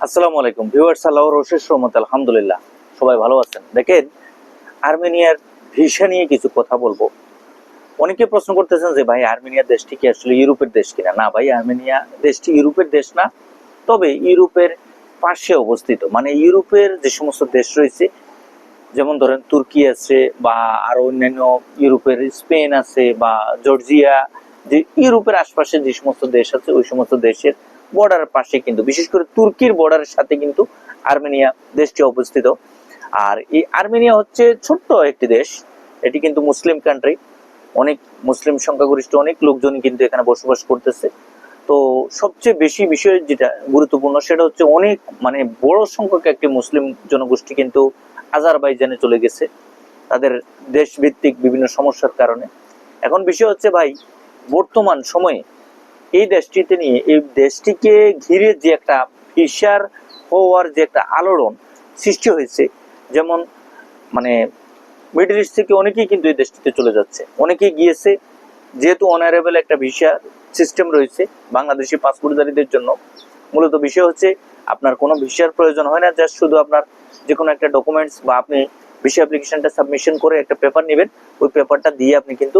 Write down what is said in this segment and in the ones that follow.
আসসালামু আলাইকুম ভিউয়ার্স, আল্লাহর অশেষ রহমত, আলহামদুলিল্লাহ সবাই ভালো আছেন। দেখেন, আর্মেনিয়ার ভিসা নিয়ে কিছু কথা বলবো। অনেকে প্রশ্ন করতেছেন যে ভাই, আর্মেনিয়া দেশটি কি আসলে ইউরোপের দেশ কিনা? না ভাই, আর্মেনিয়া দেশটি ইউরোপের দেশ না, তবে ইউরোপের পাশে অবস্থিত। মানে ইউরোপের যে সমস্ত দেশ রয়েছে, যেমন ধরেন তুর্কি আছে বা আরো অন্যান্য ইউরোপের স্পেন আছে বা জর্জিয়া, যে ইউরোপের আশপাশে যে সমস্ত দেশ আছে ওই সমস্ত দেশের বর্ডারের পাশে, কিন্তু বিশেষ করে তুর্কির বর্ডারের সাথে কিন্তু আর্মেনিয়া দেশটি অবস্থিত। আর এই আর্মেনিয়া হচ্ছে ছোট্ট একটি দেশ, এটি কিন্তু মুসলিম কান্ট্রি, অনেক মুসলিম সংখ্যাগরিষ্ঠ অনেক লোকজনই কিন্তু এখানে বসবাস করতেছে। তো সবচেয়ে বেশি বিষয় যেটা গুরুত্বপূর্ণ সেটা হচ্ছে অনেক মানে বড় সংখ্যক একটি মুসলিম জনগোষ্ঠী কিন্তু আজারবাইজানে চলে গেছে তাদের দেশ ভিত্তিক বিভিন্ন সমস্যার কারণে। এখন বিষয় হচ্ছে ভাই, বর্তমান সময়ে এই দেশটিতে নিয়ে এই দেশটিকে ঘিরে যে একটা ফিশার হওয়ার যে একটা আলোড়ন সৃষ্টি হয়েছে, যেমন মানে মিডল ইস্ট থেকে অনেকেই কিন্তু এই দেশটিতে চলে যাচ্ছে, অনেকেই গিয়েছে। যেহেতু অনারেবল একটা ভিসা সিস্টেম রয়েছে বাংলাদেশি পাসপোর্টধারীদের জন্য, মূলত বিষয় হচ্ছে আপনার কোনো ভিসার প্রয়োজন হয় না, জাস্ট শুধু আপনার যে কোনো একটা ডকুমেন্টস বা আপনি ভিসা অ্যাপ্লিকেশনটা সাবমিশন করে একটা পেপার নেবেন, ওই পেপারটা দিয়ে আপনি কিন্তু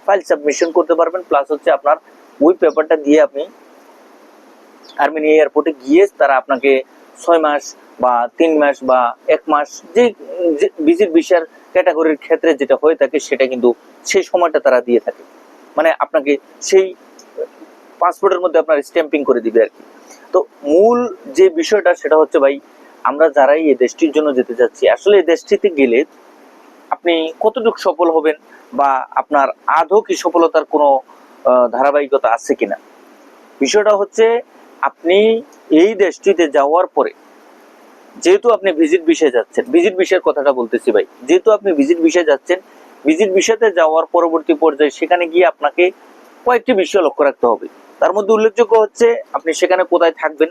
ফাইল সাবমিশন করতে পারবেন। প্লাস হচ্ছে আপনার ওই পেপারটা দিয়ে আপনি আর্মেনিয়া এয়ারপোর্টে গিয়ে তারা আপনাকে 6 মাস বা 3 মাস বা 1 মাস, যে ভিজিট ভিসার ক্যাটাগরির ক্ষেত্রে যেটা হয়ে থাকে সেটা কিন্তু সেই সময়টা তারা দিয়ে থাকে। মানে আপনাকে সেই পাসপোর্টের মধ্যে আপনার স্ট্যাম্পিং করে দিবে আর কি। তো মূল যে বিষয়টা সেটা হচ্ছে ভাই, আমরা যারাই এই দেশটির জন্য যেতে চাচ্ছি, আসলে এই দেশটিতে গেলে আপনি কতটুকু সফল হবেন বা আপনার আদৌ কি সফলতার কোনো ধারাবাহিকতা আছে কিনা। বিষয়টা হচ্ছে, আপনি এই দেশটিতে যাওয়ার পরে, যেহেতু আপনি ভিজিট ভিসায় যাচ্ছেন, ভিজিট ভিসার কথাটা বলতেছি ভাই, যেহেতু আপনি ভিজিট ভিসায় যাচ্ছেন, ভিজিট ভিসাতে যাওয়ার পরবর্তী পর্যায়ে সেখানে গিয়ে আপনাকে কয়েকটি বিষয় লক্ষ্য রাখতে হবে। তার মধ্যে উল্লেখযোগ্য হচ্ছে আপনি সেখানে কোথায় থাকবেন।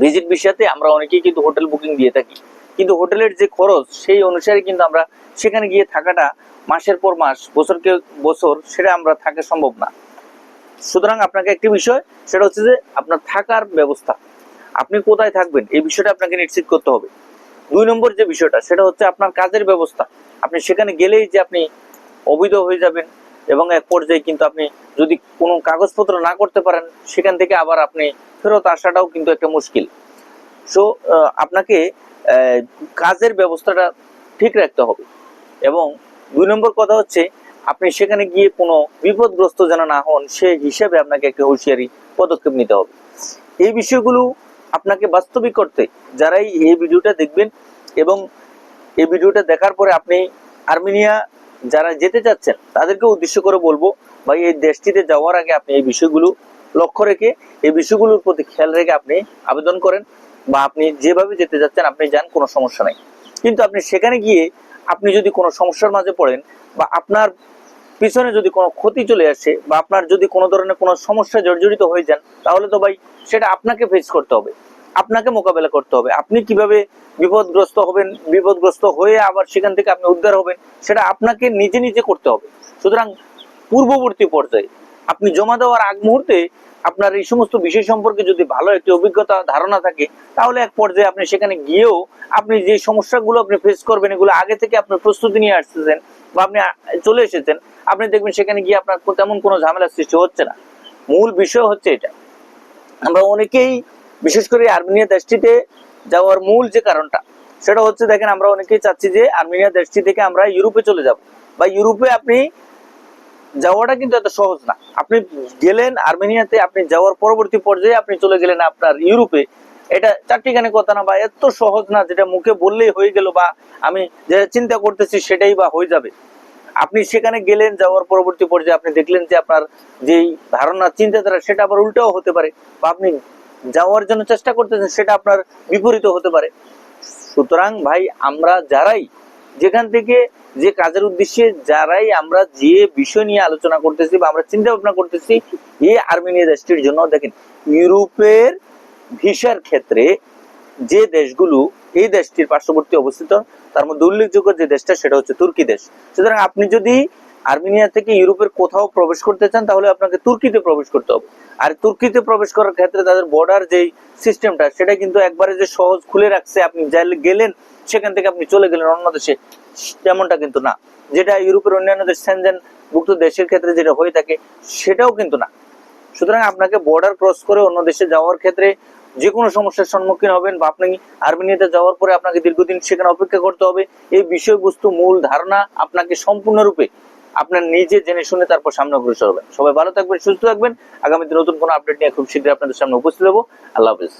ভিজিট ভিসাতে আমরা অনেকেই কিন্তু হোটেল বুকিং দিয়ে থাকি, কিন্তু হোটেলের যে খরচ সেই অনুসারে কিন্তু আমরা সেখানে গিয়ে থাকাটা মাসের পর মাস, বছরকে বছর, সেটা আমরা থাকা সম্ভব না। সুতরাং আপনাকে একটি বিষয় সেটা হচ্ছে যে আপনার থাকার ব্যবস্থা, আপনি কোথায় থাকবেন এই বিষয়টা আপনাকে নিশ্চিত করতে হবে। 2 নম্বর যে বিষয়টা সেটা হচ্ছে আপনার কাজের ব্যবস্থা। আপনি সেখানে গেলেই যে আপনি অবৈধ হয়ে যাবেন এবং এক পর্যায়ে কিন্তু আপনি যদি কোনো কাগজপত্র না করতে পারেন, সেখান থেকে আবার আপনি ফেরত আসাটাও কিন্তু একটা মুশকিল। সো আপনাকে কাজের ব্যবস্থাটা ঠিক রাখতে হবে। এবং 2 নম্বর কথা হচ্ছে, আপনি সেখানে গিয়ে কোনো বিপদগ্রস্ত যেন না হন সে হিসাবে আপনাকে একটা হুঁশিয়ারি পদক্ষেপ নিতে হবে। এই বিষয়গুলো আপনাকে বাস্তবিক করতে যারাই এই ভিডিওটা দেখবেন এবং এই ভিডিওটা দেখার পরে আপনি আর্মেনিয়া যারা যেতে চাচ্ছেন তাদেরকে উদ্দেশ্য করে বলবো, ভাই এই দেশটিতে যাওয়ার আগে আপনি এই বিষয়গুলো লক্ষ্য রেখে, এই বিষয়গুলোর প্রতি খেয়াল রেখে আপনি আবেদন করেন, বা আপনি যেভাবে যেতে যাচ্ছেন আপনি যান, কোনো সমস্যা নাই। কিন্তু আপনি সেখানে গিয়ে আপনি যদি কোনো সমস্যার মাঝে পড়েন বা আপনার পিছনে যদি কোনো ক্ষতি চলে আসে বা আপনার যদি কোনো ধরনের কোনো সমস্যা জর্জরিত হয়ে যান, তাহলে তো ভাই সেটা আপনাকে ফেস করতে হবে, আপনাকে মোকাবেলা করতে হবে। আপনি কিভাবে বিপদগ্রস্ত হবেন, বিপদগ্রস্ত হয়ে আবার সেখান থেকে আপনি উদ্ধার হবেন, সেটা আপনাকে নিজে নিজে করতে হবে। সুতরাং পূর্ববর্তী পর্যায়ে আপনি জমা দেওয়ার আগ মুহূর্তে আপনার এই সমস্ত বিষয় সম্পর্কে যদি ভালো একটি অভিজ্ঞতা ধারণা থাকে, তাহলে এক পর্যায়ে আপনি সেখানে গিয়েও আপনি যে সমস্যাগুলো আপনি ফেস করবেন এগুলো আগে থেকে আপনি প্রস্তুতি নিয়ে আসতেছেন বা আপনি চলে এসেছেন, আপনি দেখবেন সেখানে গিয়ে আপনার তেমন কোনো ঝামেলার সৃষ্টি হচ্ছে না। মূল বিষয় হচ্ছে এটা। আমরা অনেকেই বিশেষ করে আর্মেনিয়া দেশটিতে যাওয়ার মূল যে কারণটা সেটা হচ্ছে, দেখেন আমরা অনেকেই চাচ্ছি যে আর্মেনিয়া দেশটি থেকে আমরা ইউরোপে চলে যাব, বা ইউরোপে আপনি যাওয়াটা কিন্তু এত সহজ না। আপনি গেলেন আর্মেনিয়াতে, আপনি যাওয়ার পরবর্তী পর্যায়ে আপনি চলে গেলেন আপনার ইউরোপে, এটা চারটিখানি কথা না বা এত সহজ না যেটা মুখে বললেই হয়ে গেল বা আমি যেটা চিন্তা করতেছি সেটাই বা হয়ে যাবে। আপনি সেখানে গেলেন, যাওয়ার পরবর্তী পর্যায়ে আপনি দেখলেন যে আপনার যেই ধারণা চিন্তাধারা সেটা আবার উল্টাও হতে পারে, বা আপনি যাওয়ার জন্য চেষ্টা করতেছেন সেটা আপনার বিপরীত হতে পারে। সুতরাং ভাই, আমরা যারাই যেখান থেকে যে কাজের উদ্দেশ্যে যারাই আমরা যে বিষয় নিয়ে আলোচনা করতেছি বা আমরা চিন্তা ভাবনা করতেছি এই আর্মেনিয়া দেশটির জন্য, দেখেন ইউরোপের ভিসার ক্ষেত্রে যে দেশগুলো এই দেশটির পার্শ্ববর্তী অবস্থিত, তার মধ্যে উল্লেখযোগ্য যে দেশটা সেটা হচ্ছে তুর্কি দেশ। সুতরাং আপনি যদি আর্মেনিয়া থেকে ইউরোপের কোথাও প্রবেশ করতে চান তাহলে আপনাকে তুর্কিতে প্রবেশ করতে হবে। আর তুর্কিতে প্রবেশ করার ক্ষেত্রে তাদের বর্ডার যেই সিস্টেমটা সেটা কিন্তু একবারে যে সহজ খুলে রাখছে, আপনি গেলেন সেখান থেকে আপনি চলে গেলেন অন্য দেশে, তেমনটা কিন্তু না। যেটা ইউরোপের অন্যান্য দেশ সেনজেন ভুক্ত দেশের ক্ষেত্রে যেটা হয়ে থাকে সেটাও কিন্তু না। সুতরাং আপনাকে বর্ডার ক্রস করে অন্য দেশে যাওয়ার ক্ষেত্রে যে কোনো সমস্যার সম্মুখীন হবেন, বা আপনি আর্মেনিয়াতে যাওয়ার পরে আপনাকে দীর্ঘদিন সেখানে অপেক্ষা করতে হবে, এই বিষয়বস্তু মূল ধারণা আপনাকে সম্পূর্ণরূপে আপনার নিজে জেনে শুনে তারপর সামনে অগ্রসর হবেন। সবাই ভালো থাকবেন, সুস্থ থাকবেন। আগামীতে নতুন কোনো আপডেট নিয়ে খুব শীঘ্রই আপনাদের সামনে উপস্থিত হবো। আল্লাহ হাফেজ।